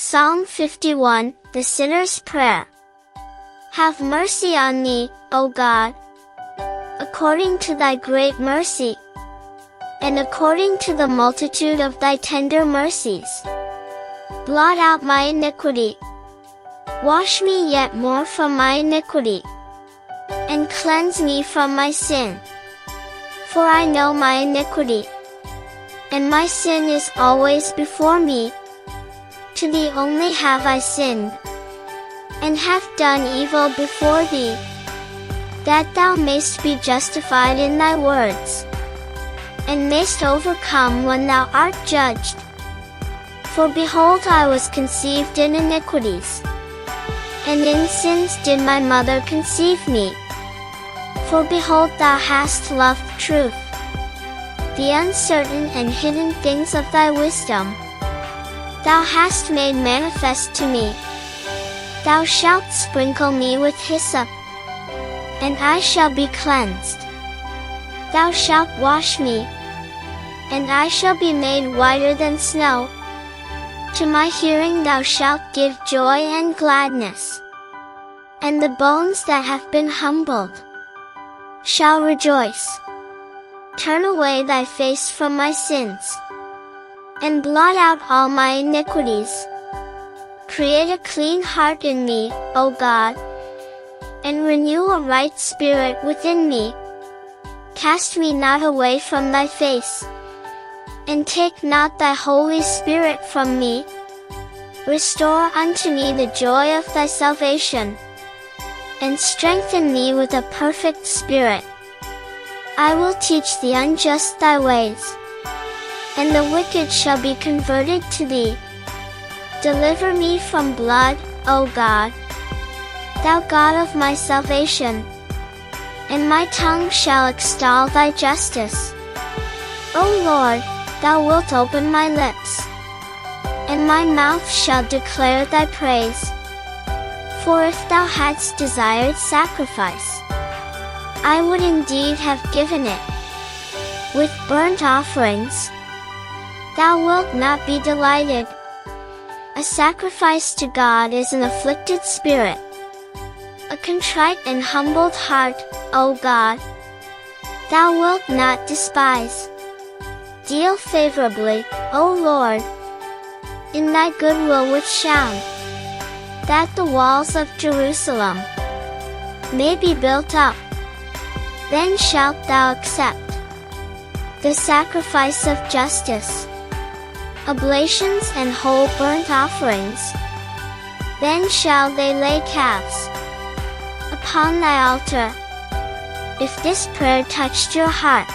Psalm 51, the sinner's prayer. Have mercy on me, O God, according to thy great mercy, and according to the multitude of thy tender mercies. Blot out my iniquity. Wash me yet more from my iniquity, and cleanse me from my sin. For I know my iniquity, and my sin is always before me. To thee only have I sinned, and have done evil before thee, that thou mayst be justified in thy words, and mayst overcome when thou art judged. For behold, I was conceived in iniquities, and in sins did my mother conceive me. For behold, thou hast loved truth, the uncertain and hidden things of thy wisdom thou hast made manifest to me. Thou shalt sprinkle me with hyssop, and I shall be cleansed. Thou shalt wash me, and I shall be made whiter than snow. To my hearing thou shalt give joy and gladness, and the bones that have been humbled shall rejoice. Turn away thy face from my sins, and blot out all my iniquities. Create a clean heart in me, O God, and renew a right spirit within me. Cast me not away from thy face, and take not thy Holy Spirit from me. Restore unto me the joy of thy salvation, and strengthen me with a perfect spirit. I will teach the unjust thy ways, and the wicked shall be converted to thee. Deliver me from blood, O God, thou God of my salvation, and my tongue shall extol thy justice. O Lord, thou wilt open my lips, and my mouth shall declare thy praise. For if thou hadst desired sacrifice, I would indeed have given it. With burnt offerings thou wilt not be delighted. A sacrifice to God is an afflicted spirit, a contrite and humbled heart, O God, thou wilt not despise. Deal favorably, O Lord, in thy goodwill with Shalom, that the walls of Jerusalem may be built up. Then shalt thou accept the sacrifice of justice, oblations and whole burnt offerings. Then shall they lay calves upon thy altar. If this prayer touched your heart,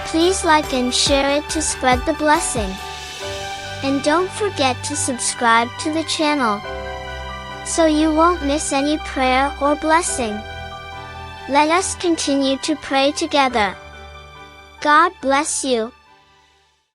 please like and share it to spread the blessing. And don't forget to subscribe to the channel, so you won't miss any prayer or blessing. Let us continue to pray together. God bless you.